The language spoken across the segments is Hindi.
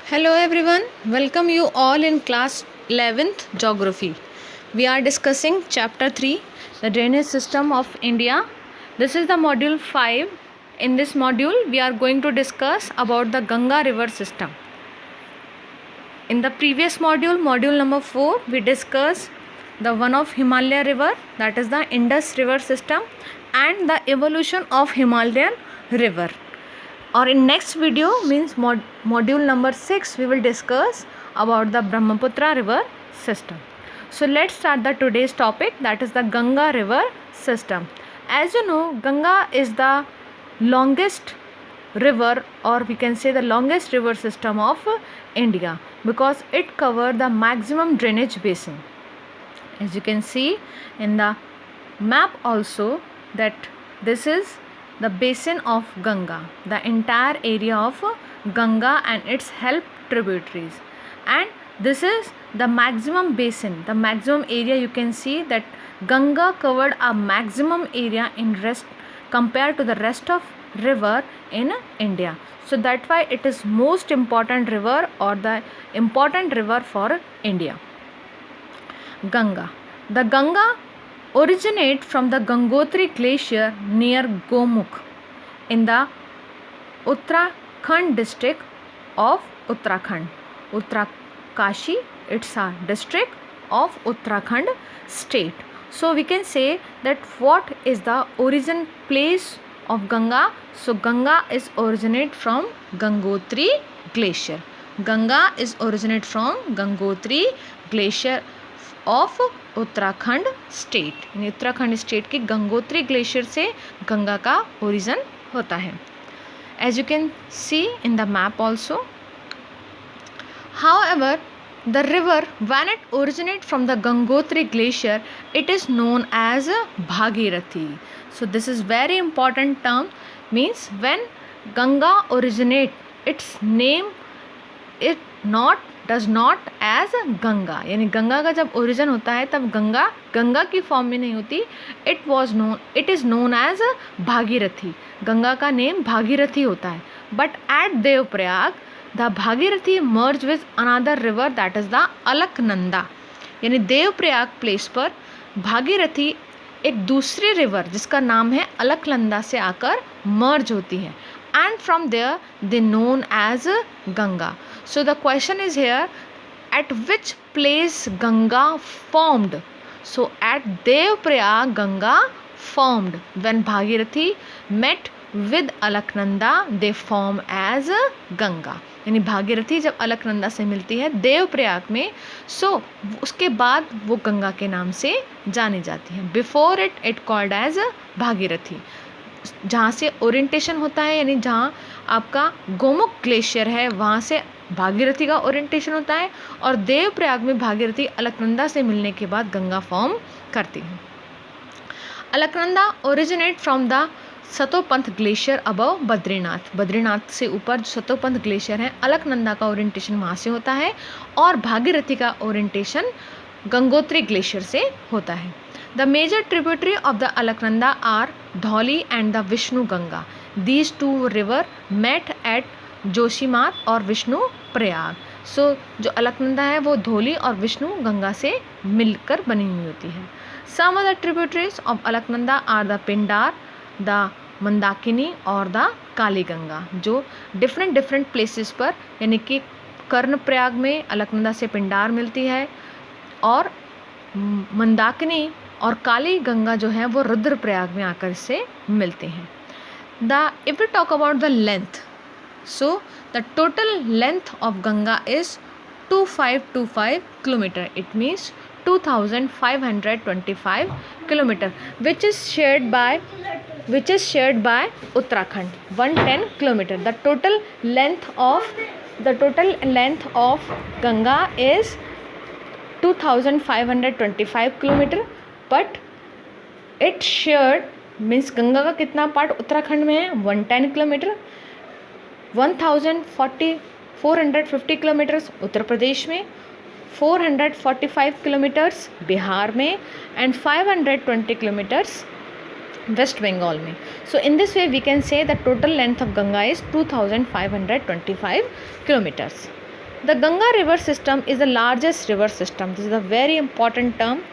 Hello everyone, welcome you all in class 11th Geography. We are discussing chapter 3, the drainage system of India. This is the module 5. In this module we are going to discuss about the Ganga river system. In the previous module, module number 4, we discussed the one of Himalaya river, that is the Indus river system, and the evolution of Himalayan river. Or in next video means module number 6, we will discuss about the Brahmaputra river system. So let's start the today's topic, that is the Ganga river system. As you know, Ganga is the longest river, or we can say the longest river system of India, because it covers the maximum drainage basin. As you can see in the map also, that this is the basin of Ganga, the entire area of Ganga and its help tributaries, and this is the maximum basin, the maximum area. You can see that Ganga covered a maximum area in rest compared to the rest of river in India. So that's why it is most important river, or the important river for India. Ganga. The Ganga originate from the Gangotri glacier near Gomukh in the Uttarakhand district of Uttarakhand. Uttarkashi, it's a district of Uttarakhand state. So we can say that what is the origin place of Ganga? So Ganga is originate from Gangotri glacier. Ganga is originate from Gangotri glacier of Uttarakhand state, यानी उत्तराखंड स्टेट के गंगोत्री ग्लेशियर से गंगा का ओरिजिन होता है. As you can see in the map also. However the river when it originate from the Gangotri glacier, it is known as Bhagirathi. So this is very important term. Means when Ganga originate, its name it does not as Ganga, यानी गंगा का जब ओरिजिन होता है तब गंगा की फॉर्म में नहीं होती. It is known as Bhagirathi. Ganga का नेम भागीरथी होता है. But at Devprayag the Bhagirathi merge with another river, that is the Alaknanda. यानी देवप्रयाग प्लेस पर भागीरथी एक दूसरी रिवर जिसका नाम है अलकनंदा से आकर मर्ज होती है. And from there they known as Ganga. So the question is here, at which place Ganga formed? So at Devprayag Ganga formed. When Bhagirathi met with Alaknanda, they form as Ganga. यानी भागीरथी जब अलकनंदा से मिलती है देवप्रयाग में, सो उसके बाद वो गंगा के नाम से जानी जाती है. Before it called as Bhagirathi. जहाँ से ओरिएंटेशन होता है, यानी जहाँ आपका गोमुख ग्लेशियर है वहाँ से भागीरथी का ओरिएंटेशन होता है, और देवप्रयाग में भागीरथी अलकनंदा से मिलने के बाद गंगा फॉर्म करती है. Alaknanda originate from the Satopanth glacier above Badrinath. Badrinath से ऊपर जो सतोपंथ ग्लेशियर है, अलकनंदा का ओरिएंटेशन वहाँ से होता है, और भागीरथी का ओरिएंटेशन गंगोत्री ग्लेशियर से होता है. The major tributary of the Alaknanda are Dhauli and the Vishnu Ganga. These two river met at Josimar और विष्णु प्रयाग. सो जो अलकनंदा है वो धौली और विष्णु गंगा से मिलकर बनी हुई होती है. Some of the tributaries of Alaknanda are the Pindar, the Mandakini और द काली गंगा, जो डिफरेंट प्लेसेस पर, यानी कि कर्णप्रयाग में अलकनंदा से पिंडार मिलती है, और मंदाकिनी और काली गंगा जो है वो रुद्रप्रयाग में आकर इससे मिलते हैं. If we talk about the length, so the total length of Ganga is 2525 kilometre. It means 2525 kilometre, which is shared by Uttarakhand 110 kilometre. The total length of Ganga is 2525 kilometre. But it shared means Ganga का कितना पार्ट उत्तराखंड में है, 110 किलोमीटर. 450 किलोमीटर्स उत्तर प्रदेश में, 445 किलोमीटर्स बिहार में, एंड 520 किलोमीटर्स वेस्ट बंगाल में. So in this way we can say the total length of Ganga is 2525 kilometres. The Ganga river system is the largest river system. This is a very important term.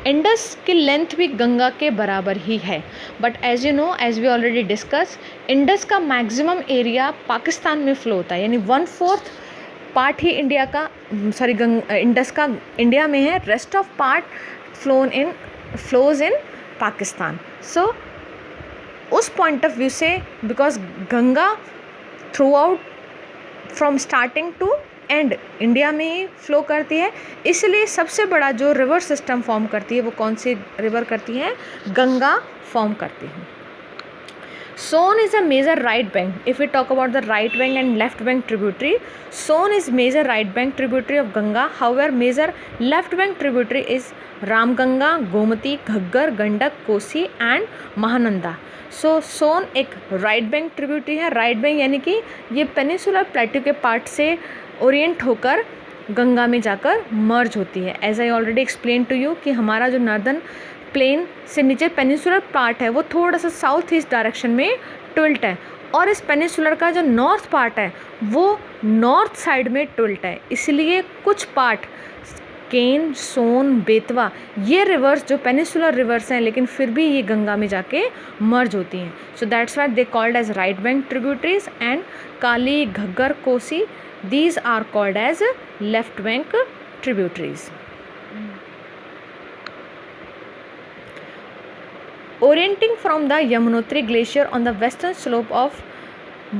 Indus की लेंथ भी गंगा के बराबर ही है, but as you know, as we already discuss, Indus का मैक्सिमम एरिया पाकिस्तान में फ्लो होता है, यानी 1/4 पार्ट ही इंडिया का, सॉरी इंडस का इंडिया में है, rest of part flows in Pakistan. So उस पॉइंट ऑफ व्यू से, because Ganga throughout from starting to end India में ही फ्लो करती है, इसलिए सबसे बड़ा जो रिवर सिस्टम फॉर्म करती है वो कौन सी रिवर करती है? गंगा फॉर्म करती है. Sone is a major right bank. If we talk about the right bank and left bank tributary, Sone is major right bank tributary of Ganga. However, major left bank tributary is Ramganga, Gomati, Ghaggar, Gandak, Kosi and Mahananda. So Son एक राइट बैंक ट्रिब्यूटरी है. राइट बैंक यानी कि ये पेनिसुलर प्लेट्यू के पार्ट से ओरिएंट होकर गंगा में जाकर मर्ज होती है. As I already explain to you कि हमारा जो नॉर्दर्न प्लेन से नीचे पेनिसुलर पार्ट है वो थोड़ा सा साउथ ईस्ट डायरेक्शन में ट्विल्ट है, और इस पेनिसुलर का जो नॉर्थ पार्ट है वो नॉर्थ साइड में ट्विल्ट है. इसलिए कुछ पार्ट केन, सोन, बेतवा, ये रिवर्स जो पेनिसुलर रिवर्स हैं, लेकिन फिर भी ये गंगा में जाके मर्ज होती हैं. So that's why they called as right bank tributaries. And Kali, Ghaggar, Kosi, these are called as left bank tributaries. Orienting from the Yamunotri glacier on the western slope of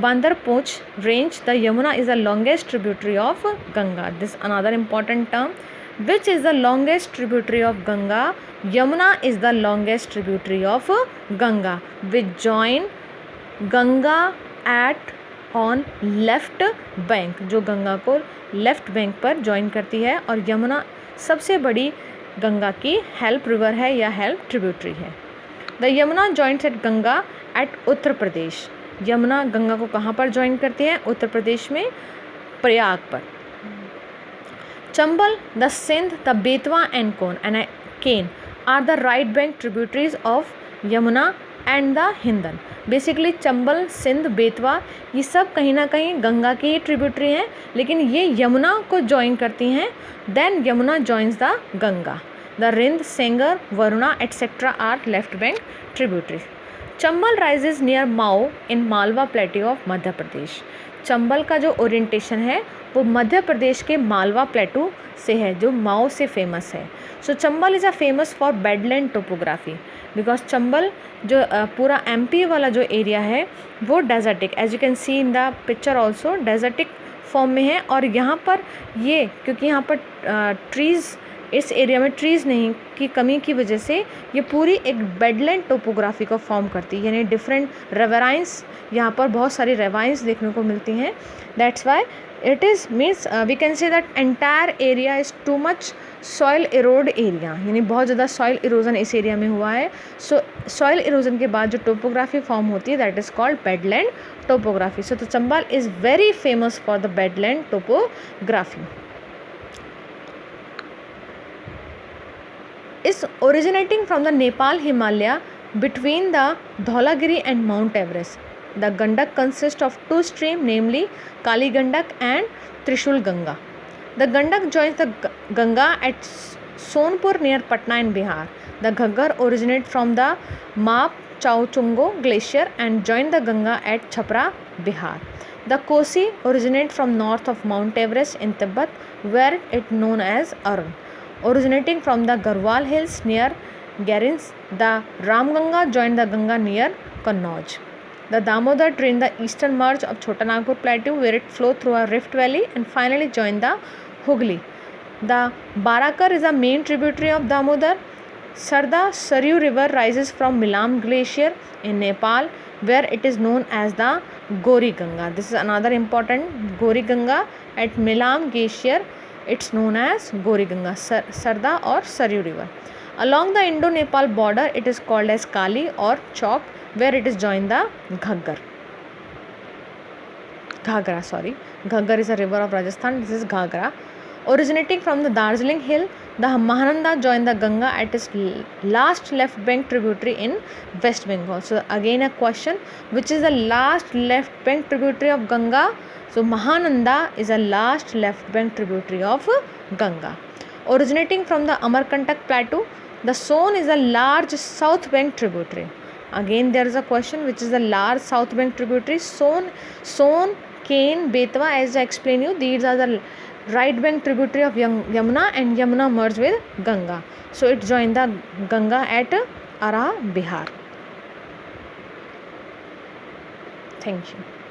Bandarpoch range, the Yamuna is the longest tributary of Ganga. This is another important term. Which is the longest tributary of Ganga? Yamuna is the longest tributary of Ganga, which join Ganga at on left bank, जो गंगा को लेफ्ट बैंक पर ज्वाइन करती है. और यमुना सबसे बड़ी गंगा की हेल्प रिवर है या हेल्प ट्रिब्यूटरी है. The Yamuna joints at Ganga at Uttar Pradesh. Yamuna Ganga को कहाँ पर ज्वाइन करती है? उत्तर प्रदेश में, प्रयाग पर. Chambal, the Sindh, the Betwa and Ken are the right bank tributaries of Yamuna and the Hindan. Basically Chambal, Sindh, Betwa ये सब कहीं ना कहीं गंगा की ही ट्रिब्यूटरी हैं, लेकिन ये यमुना को ज्वाइन करती हैं. Then Yamuna joins the Ganga. The Rind, Sengar, Varuna etcetera are left bank tributary. Chambal rises near Mhow in Malwa plateau of Madhya Pradesh. Chambal का जो ओरिएंटेशन है वो मध्य प्रदेश के मालवा प्लेटू से है, जो माओ से फेमस है. So Chambal is a famous for badland topography, because Chambal जो पूरा एमपी वाला जो एरिया है वो desertic, as you can see in the picture also, desertic form में है. और यहाँ पर ये क्योंकि यहाँ पर ट्रीज़, इस एरिया में ट्रीज़ नहीं की कमी की वजह से ये पूरी एक बेडलैंड टोपोग्राफी को फॉर्म करती है, यानी डिफरेंट रेवराइंस, यहाँ पर बहुत सारी रेवाइंस देखने को मिलती हैं. That's why it is means we can say that entire area is too much soil erode area, यानी बहुत ज़्यादा सॉइल इरोजन इस एरिया में हुआ है. सो सॉइल इरोजन के बाद जो टोपोग्राफी फॉर्म होती है that is called badland topography. So तो Chambal is very famous for the badland topography. is originating from the Nepal Himalaya between the Dhaulagiri and Mount Everest. The Gandak consists of two streams, namely Kali Gandak and Trishul Ganga. The Gandak joins the Ganga at Sonpur near Patna in Bihar. The Ghaggar originates from the Map Chauchungo glacier and join the Ganga at Chhapra, Bihar. The Kosi originates from north of Mount Everest in Tibet, where it is known as Arun. Originating from the Garhwal hills near Garins, the Ramganga joined the Ganga near Kannauj. The Damodar drained the eastern marge of Chota Nagpur plateau, where it flowed through a rift valley and finally joined the Hooghly. The Barakar is a main tributary of Damodar. Sarda Saryu river rises from Milam glacier in Nepal, where it is known as the Gori Ganga. This is another important Gori Ganga at Milam glacier. It's known as Gori Ganga, Sarda or Saryu river. Along the Indo-Nepal border, it is called as Kali or Chowk, where it is joined the Ghaggar. Ghaggar is a river of Rajasthan. This is Ghaggar. Originating from the Darjeeling hill, The Mahananda joined the Ganga at its last left bank tributary in West Bengal. So again a question, which is the last left bank tributary of Ganga? So Mahananda is a last left bank tributary of Ganga. Originating from the Amarkantak plateau, the Son is a large south bank tributary. Again there is a question, which is the large south bank tributary. Son, Ken, Betwa, as I explained you, these are the right bank tributary of Yamuna, and Yamuna merged with Ganga. So it joined the Ganga at Ara, Bihar. Thank you.